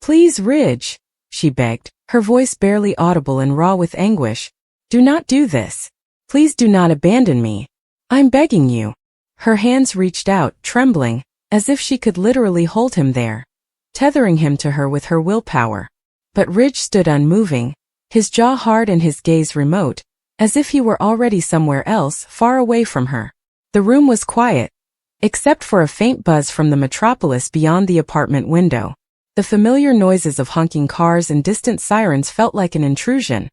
Please, Ridge, she begged, her voice barely audible and raw with anguish. Do not do this. Please do not abandon me. I'm begging you. Her hands reached out, trembling, as if she could literally hold him there, tethering him to her with her willpower. But Ridge stood unmoving, his jaw hard and his gaze remote, as if he were already somewhere else, far away from her. The room was quiet, except for a faint buzz from the metropolis beyond the apartment window. The familiar noises of honking cars and distant sirens felt like an intrusion,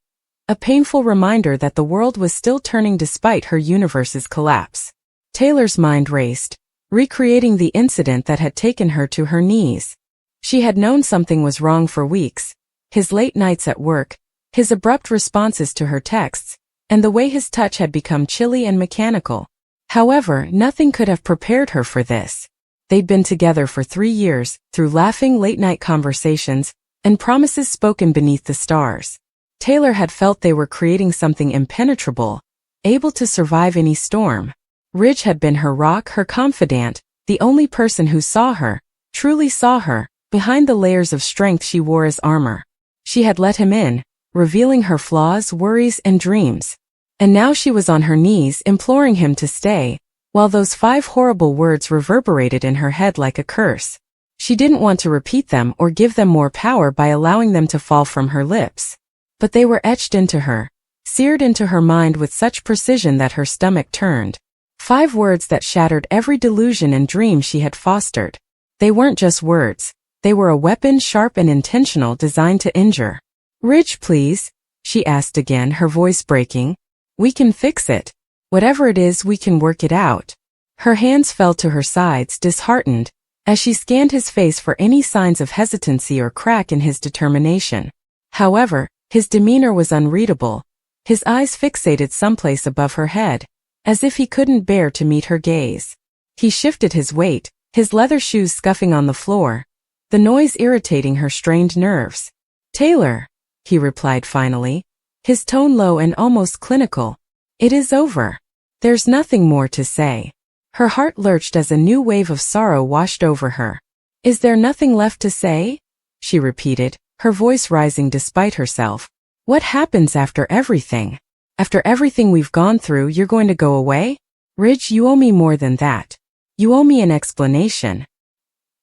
a painful reminder that the world was still turning despite her universe's collapse. Taylor's mind raced, recreating the incident that had taken her to her knees. She had known something was wrong for weeks. His late nights at work, his abrupt responses to her texts, and the way his touch had become chilly and mechanical. However, nothing could have prepared her for this. They'd been together for 3 years, through laughing late-night conversations and promises spoken beneath the stars. Taylor had felt they were creating something impenetrable, able to survive any storm. Ridge had been her rock, her confidant, the only person who saw her, truly saw her, behind the layers of strength she wore as armor. She had let him in, revealing her flaws, worries, and dreams. And now she was on her knees imploring him to stay, while those 5 horrible words reverberated in her head like a curse. She didn't want to repeat them or give them more power by allowing them to fall from her lips. But they were etched into her, seared into her mind with such precision that her stomach turned. 5 words that shattered every delusion and dream she had fostered. They weren't just words. They were a weapon, sharp and intentional, designed to injure. Ridge, please, she asked again, her voice breaking. We can fix it. Whatever it is, we can work it out. Her hands fell to her sides, disheartened, as she scanned his face for any signs of hesitancy or crack in his determination. However, his demeanor was unreadable, his eyes fixated someplace above her head, as if he couldn't bear to meet her gaze. He shifted his weight, his leather shoes scuffing on the floor, the noise irritating her strained nerves. Taylor, he replied finally, his tone low and almost clinical. It is over. There's nothing more to say. Her heart lurched as a new wave of sorrow washed over her. Is there nothing left to say? She repeated, her voice rising despite herself. What happens after everything? After everything we've gone through, you're going to go away? Ridge, you owe me more than that. You owe me an explanation.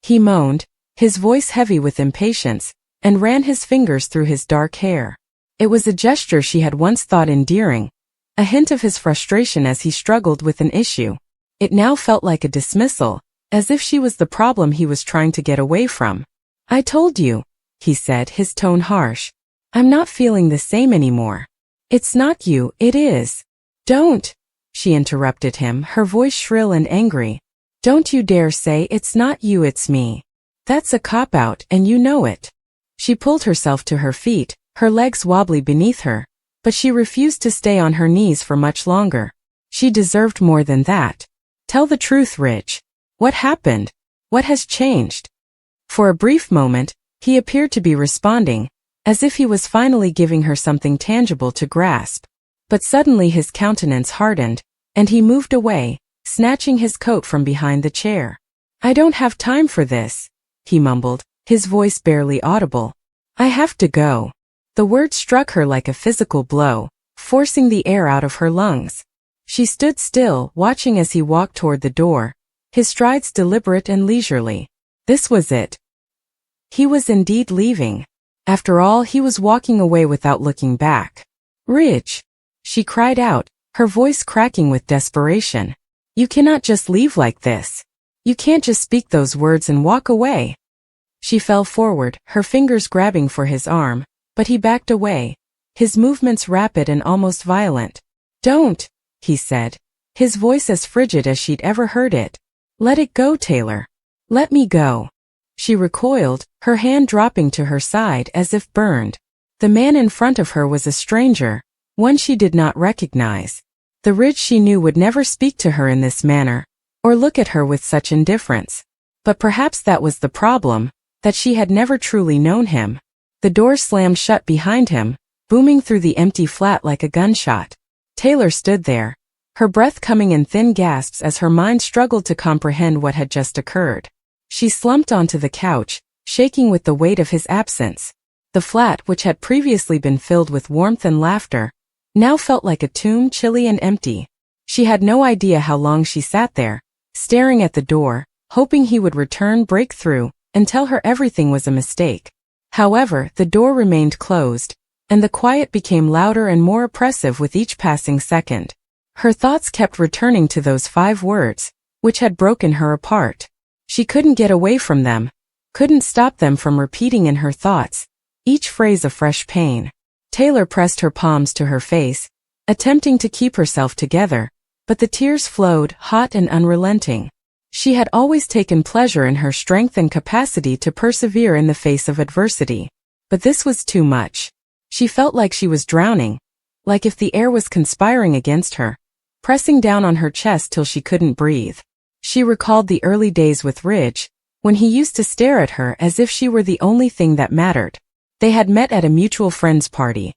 He moaned, his voice heavy with impatience, and ran his fingers through his dark hair. It was a gesture she had once thought endearing, a hint of his frustration as he struggled with an issue. It now felt like a dismissal, as if she was the problem he was trying to get away from. I told you, he said, his tone harsh. I'm not feeling the same anymore. It's not you, it is. Don't, she interrupted him, her voice shrill and angry. Don't you dare say it's not you, it's me. That's a cop-out, and you know it. She pulled herself to her feet, her legs wobbly beneath her, but she refused to stay on her knees for much longer. She deserved more than that. Tell the truth, Ridge. What happened? What has changed? For a brief moment, he appeared to be responding, as if he was finally giving her something tangible to grasp. But suddenly his countenance hardened, and he moved away, snatching his coat from behind the chair. I don't have time for this, he mumbled, his voice barely audible. I have to go. The word struck her like a physical blow, forcing the air out of her lungs. She stood still, watching as he walked toward the door, his strides deliberate and leisurely. This was it. He was indeed leaving. After all, he was walking away without looking back. Ridge, she cried out, her voice cracking with desperation. You cannot just leave like this. You can't just speak those words and walk away. She fell forward, her fingers grabbing for his arm, but he backed away, his movements rapid and almost violent. Don't, he said, his voice as frigid as she'd ever heard it. Let it go, Taylor. Let me go. She recoiled, her hand dropping to her side as if burned. The man in front of her was a stranger, one she did not recognize. The Ridge she knew would never speak to her in this manner, or look at her with such indifference. But perhaps that was the problem, that she had never truly known him. The door slammed shut behind him, booming through the empty flat like a gunshot. Taylor stood there, her breath coming in thin gasps as her mind struggled to comprehend what had just occurred. She slumped onto the couch, shaking with the weight of his absence. The flat, which had previously been filled with warmth and laughter, now felt like a tomb, chilly and empty. She had no idea how long she sat there, staring at the door, hoping he would return, break through, and tell her everything was a mistake. However, the door remained closed, and the quiet became louder and more oppressive with each passing second. Her thoughts kept returning to those 5 words, which had broken her apart. She couldn't get away from them, couldn't stop them from repeating in her thoughts, each phrase a fresh pain. Taylor pressed her palms to her face, attempting to keep herself together, but the tears flowed, hot and unrelenting. She had always taken pleasure in her strength and capacity to persevere in the face of adversity. But this was too much. She felt like she was drowning, like if the air was conspiring against her, pressing down on her chest till she couldn't breathe. She recalled the early days with Ridge, when he used to stare at her as if she were the only thing that mattered. They had met at a mutual friend's party,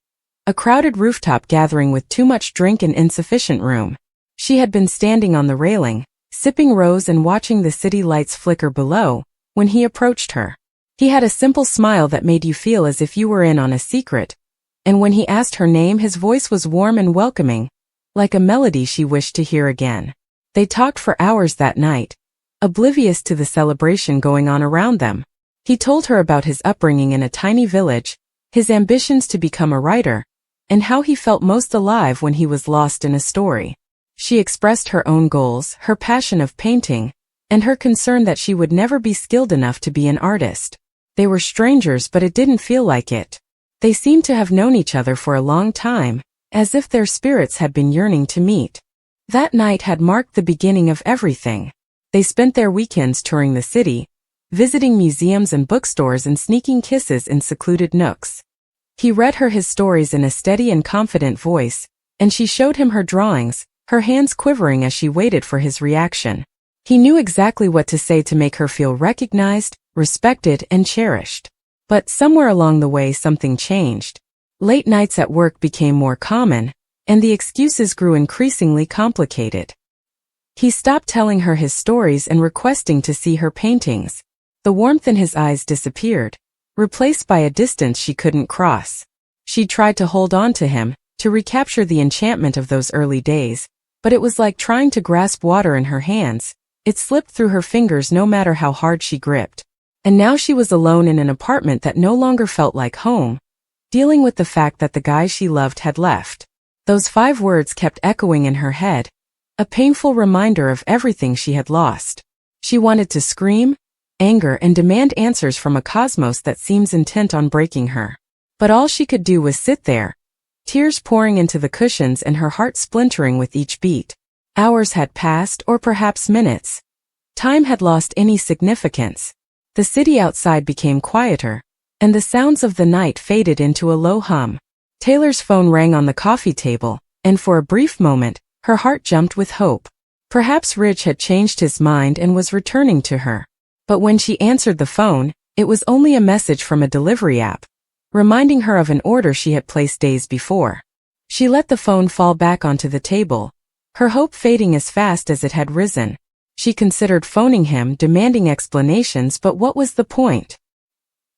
a crowded rooftop gathering with too much drink and insufficient room. She had been standing on the railing, sipping rose and watching the city lights flicker below, when he approached her. He had a simple smile that made you feel as if you were in on a secret, and when he asked her name his voice was warm and welcoming, like a melody she wished to hear again. They talked for hours that night, oblivious to the celebration going on around them. He told her about his upbringing in a tiny village, his ambitions to become a writer, and how he felt most alive when he was lost in a story. She expressed her own goals, her passion of painting, and her concern that she would never be skilled enough to be an artist. They were strangers, but it didn't feel like it. They seemed to have known each other for a long time, as if their spirits had been yearning to meet. That night had marked the beginning of everything. They spent their weekends touring the city, visiting museums and bookstores and sneaking kisses in secluded nooks. He read her his stories in a steady and confident voice, and she showed him her drawings, her hands quivering as she waited for his reaction. He knew exactly what to say to make her feel recognized, respected, and cherished. But somewhere along the way something changed. Late nights at work became more common, and the excuses grew increasingly complicated. He stopped telling her his stories and requesting to see her paintings. The warmth in his eyes disappeared, replaced by a distance she couldn't cross. She tried to hold on to him, to recapture the enchantment of those early days, but it was like trying to grasp water in her hands. It slipped through her fingers no matter how hard she gripped. And now she was alone in an apartment that no longer felt like home, dealing with the fact that the guy she loved had left. Those 5 words kept echoing in her head, a painful reminder of everything she had lost. She wanted to scream, anger, and demand answers from a cosmos that seems intent on breaking her. But all she could do was sit there, tears pouring into the cushions and her heart splintering with each beat. Hours had passed, or perhaps minutes. Time had lost any significance. The city outside became quieter, and the sounds of the night faded into a low hum. Taylor's phone rang on the coffee table, and for a brief moment, her heart jumped with hope. Perhaps Ridge had changed his mind and was returning to her. But when she answered the phone, it was only a message from a delivery app, reminding her of an order she had placed days before. She let the phone fall back onto the table, her hope fading as fast as it had risen. She considered phoning him, demanding explanations, but what was the point?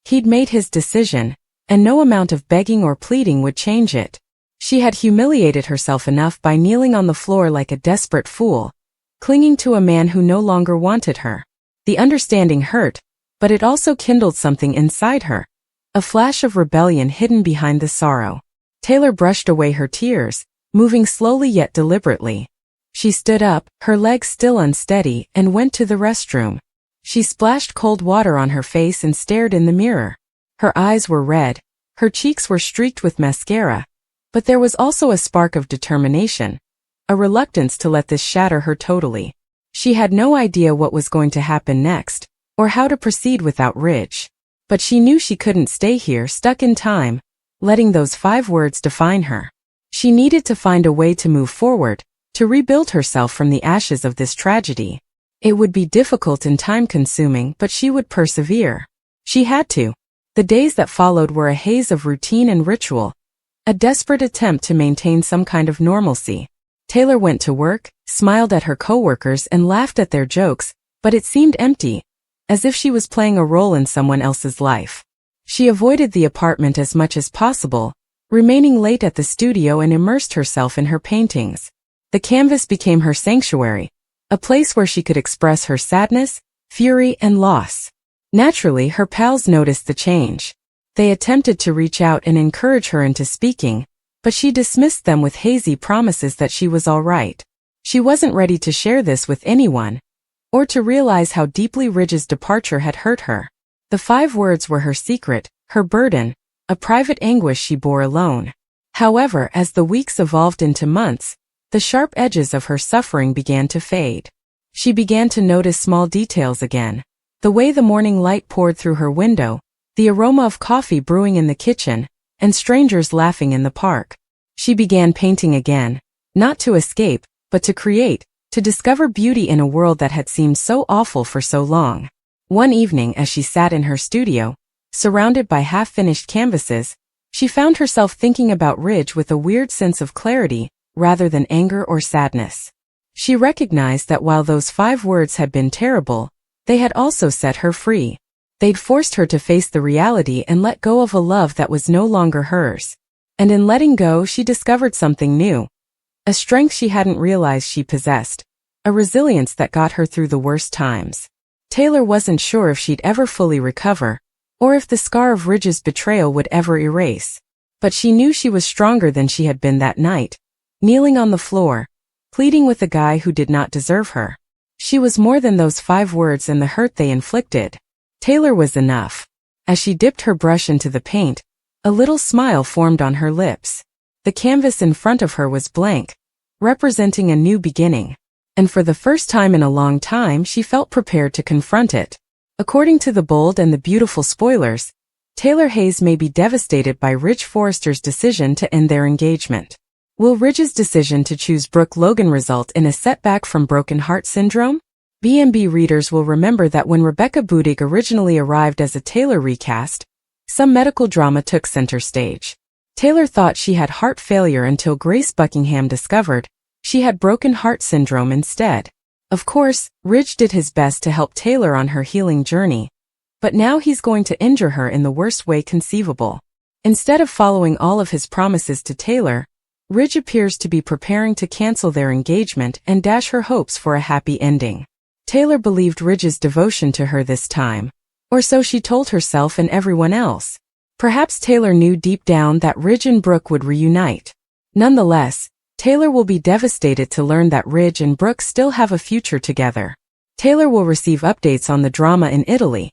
He'd made his decision, and no amount of begging or pleading would change it. She had humiliated herself enough by kneeling on the floor like a desperate fool, clinging to a man who no longer wanted her. The understanding hurt, but it also kindled something inside her, a flash of rebellion hidden behind the sorrow. Taylor brushed away her tears, moving slowly yet deliberately. She stood up, her legs still unsteady, and went to the restroom. She splashed cold water on her face and stared in the mirror. Her eyes were red, her cheeks were streaked with mascara, but there was also a spark of determination, a reluctance to let this shatter her totally. She had no idea what was going to happen next, or how to proceed without Ridge. But she knew she couldn't stay here stuck in time, letting those 5 words define her. She needed to find a way to move forward, to rebuild herself from the ashes of this tragedy. It would be difficult and time-consuming, but she would persevere. She had to. The days that followed were a haze of routine and ritual, a desperate attempt to maintain some kind of normalcy. Taylor went to work, smiled at her coworkers and laughed at their jokes, but it seemed empty, as if she was playing a role in someone else's life. She avoided the apartment as much as possible, remaining late at the studio, and immersed herself in her paintings. The canvas became her sanctuary, a place where she could express her sadness, fury, and loss. Naturally, her pals noticed the change. They attempted to reach out and encourage her into speaking, but she dismissed them with hazy promises that she was all right. She wasn't ready to share this with anyone, or to realize how deeply Ridge's departure had hurt her. The 5 words were her secret, her burden, a private anguish she bore alone. However, as the weeks evolved into months, the sharp edges of her suffering began to fade. She began to notice small details again. The way the morning light poured through her window, the aroma of coffee brewing in the kitchen, and strangers laughing in the park. She began painting again, not to escape, but to create, to discover beauty in a world that had seemed so awful for so long. One evening, as she sat in her studio, surrounded by half-finished canvases, she found herself thinking about Ridge with a weird sense of clarity, rather than anger or sadness. She recognized that while those 5 words had been terrible, they had also set her free. They'd forced her to face the reality and let go of a love that was no longer hers. And in letting go, she discovered something new. A strength she hadn't realized she possessed. A resilience that got her through the worst times. Taylor wasn't sure if she'd ever fully recover, or if the scar of Ridge's betrayal would ever erase. But she knew she was stronger than she had been that night, kneeling on the floor, pleading with a guy who did not deserve her. She was more than those 5 words and the hurt they inflicted. Taylor was enough. As she dipped her brush into the paint, a little smile formed on her lips. The canvas in front of her was blank, representing a new beginning. And for the first time in a long time, she felt prepared to confront it. According to The Bold and the Beautiful spoilers, Taylor Hayes may be devastated by Ridge Forrester's decision to end their engagement. Will Ridge's decision to choose Brooke Logan result in a setback from broken heart syndrome? B&B readers will remember that when Rebecca Budig originally arrived as a Taylor recast, some medical drama took center stage. Taylor thought she had heart failure until Grace Buckingham discovered she had broken heart syndrome instead. Of course, Ridge did his best to help Taylor on her healing journey, but now he's going to injure her in the worst way conceivable. Instead of following all of his promises to Taylor, Ridge appears to be preparing to cancel their engagement and dash her hopes for a happy ending. Taylor believed Ridge's devotion to her this time, or so she told herself and everyone else. Perhaps Taylor knew deep down that Ridge and Brooke would reunite. Nonetheless, Taylor will be devastated to learn that Ridge and Brooke still have a future together. Taylor will receive updates on the drama in Italy,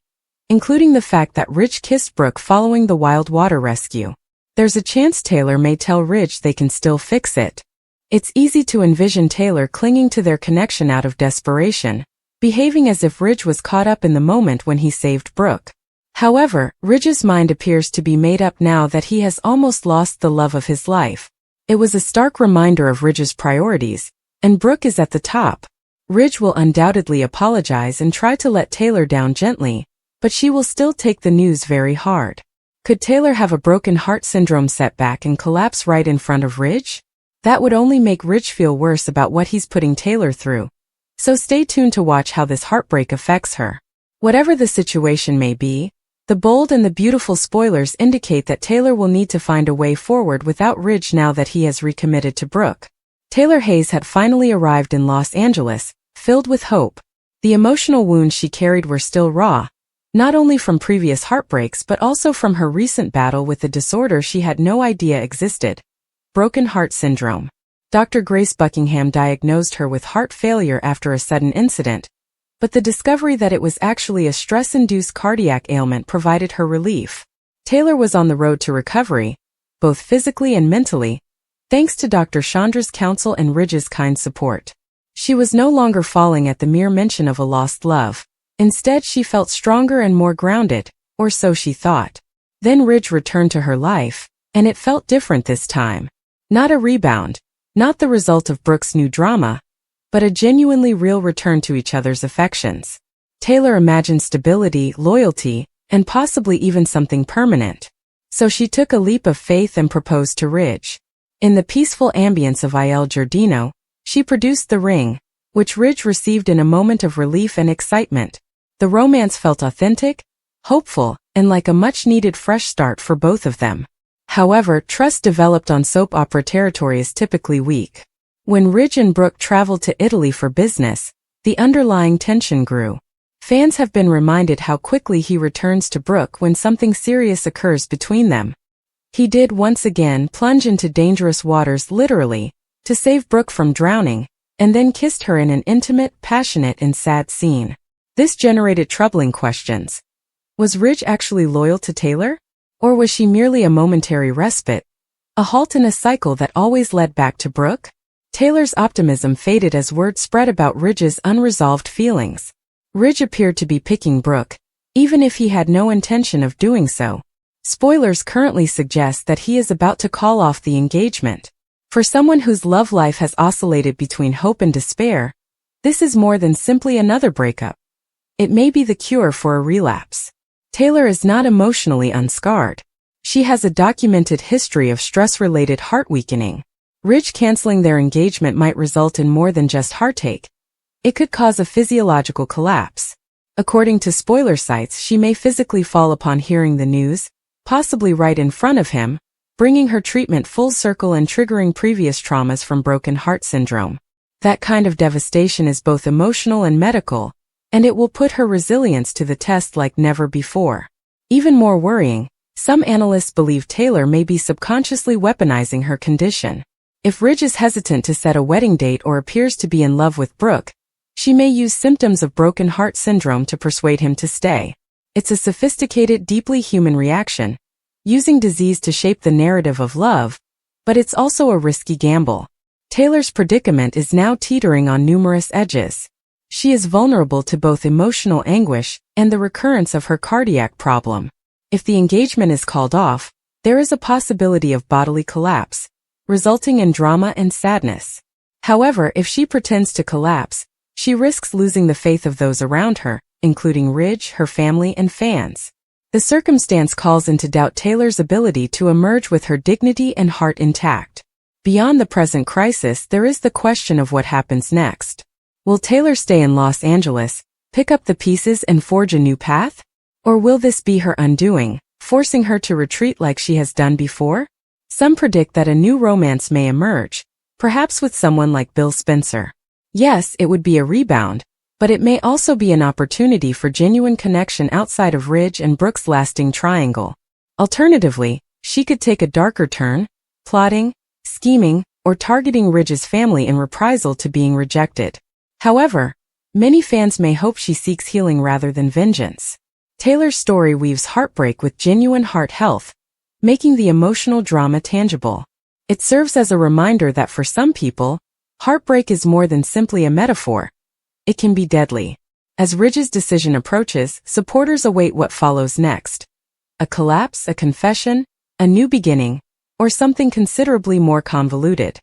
including the fact that Ridge kissed Brooke following the wild water rescue. There's a chance Taylor may tell Ridge they can still fix it. It's easy to envision Taylor clinging to their connection out of desperation, behaving as if Ridge was caught up in the moment when he saved Brooke. However, Ridge's mind appears to be made up now that he has almost lost the love of his life. It was a stark reminder of Ridge's priorities, and Brooke is at the top. Ridge will undoubtedly apologize and try to let Taylor down gently, but she will still take the news very hard. Could Taylor have a broken heart syndrome setback and collapse right in front of Ridge? That would only make Ridge feel worse about what he's putting Taylor through. So stay tuned to watch how this heartbreak affects her. Whatever the situation may be, The Bold and the Beautiful spoilers indicate that Taylor will need to find a way forward without Ridge now that he has recommitted to Brooke. Taylor Hayes had finally arrived in Los Angeles, filled with hope. The emotional wounds she carried were still raw, not only from previous heartbreaks but also from her recent battle with the disorder she had no idea existed: broken heart syndrome. Dr. Grace Buckingham diagnosed her with heart failure after a sudden incident, but the discovery that it was actually a stress-induced cardiac ailment provided her relief. Taylor was on the road to recovery, both physically and mentally, thanks to Dr. Chandra's counsel and Ridge's kind support. She was no longer falling at the mere mention of a lost love. Instead, she felt stronger and more grounded, or so she thought. Then Ridge returned to her life, and it felt different this time. Not a rebound, not the result of Brooke's new drama, but a genuinely real return to each other's affections. Taylor imagined stability, loyalty, and possibly even something permanent. So she took a leap of faith and proposed to Ridge. In the peaceful ambience of Il Giardino, she produced the ring, which Ridge received in a moment of relief and excitement. The romance felt authentic, hopeful, and like a much-needed fresh start for both of them. However, trust developed on soap opera territory is typically weak. When Ridge and Brooke traveled to Italy for business, the underlying tension grew. Fans have been reminded how quickly he returns to Brooke when something serious occurs between them. He did once again plunge into dangerous waters literally, to save Brooke from drowning, and then kissed her in an intimate, passionate, and sad scene. This generated troubling questions. Was Ridge actually loyal to Taylor? Or was she merely a momentary respite? A halt in a cycle that always led back to Brooke? Taylor's optimism faded as word spread about Ridge's unresolved feelings. Ridge appeared to be picking Brooke, even if he had no intention of doing so. Spoilers currently suggest that he is about to call off the engagement. For someone whose love life has oscillated between hope and despair, this is more than simply another breakup. It may be the cure for a relapse. Taylor is not emotionally unscarred. She has a documented history of stress-related heart weakening. Ridge canceling their engagement might result in more than just heartache. It could cause a physiological collapse. According to spoiler sites, she may physically fall upon hearing the news, possibly right in front of him, bringing her treatment full circle and triggering previous traumas from broken heart syndrome. That kind of devastation is both emotional and medical, and it will put her resilience to the test like never before. Even more worrying, some analysts believe Taylor may be subconsciously weaponizing her condition. If Ridge is hesitant to set a wedding date or appears to be in love with Brooke, she may use symptoms of broken heart syndrome to persuade him to stay. It's a sophisticated, deeply human reaction, using disease to shape the narrative of love, but it's also a risky gamble. Taylor's predicament is now teetering on numerous edges. She is vulnerable to both emotional anguish and the recurrence of her cardiac problem. If the engagement is called off, there is a possibility of bodily collapse, resulting in drama and sadness. However, if she pretends to collapse, she risks losing the faith of those around her, including Ridge, her family, and fans. The circumstance calls into doubt Taylor's ability to emerge with her dignity and heart intact. Beyond the present crisis, there is the question of what happens next. Will Taylor stay in Los Angeles, pick up the pieces and forge a new path? Or will this be her undoing, forcing her to retreat like she has done before? Some predict that a new romance may emerge, perhaps with someone like Bill Spencer. Yes, it would be a rebound, but it may also be an opportunity for genuine connection outside of Ridge and Brooke's lasting triangle. Alternatively, she could take a darker turn, plotting, scheming, or targeting Ridge's family in reprisal to being rejected. However, many fans may hope she seeks healing rather than vengeance. Taylor's story weaves heartbreak with genuine heart health, making the emotional drama tangible. It serves as a reminder that for some people, heartbreak is more than simply a metaphor. It can be deadly. As Ridge's decision approaches, supporters await what follows next. A collapse, a confession, a new beginning, or something considerably more convoluted.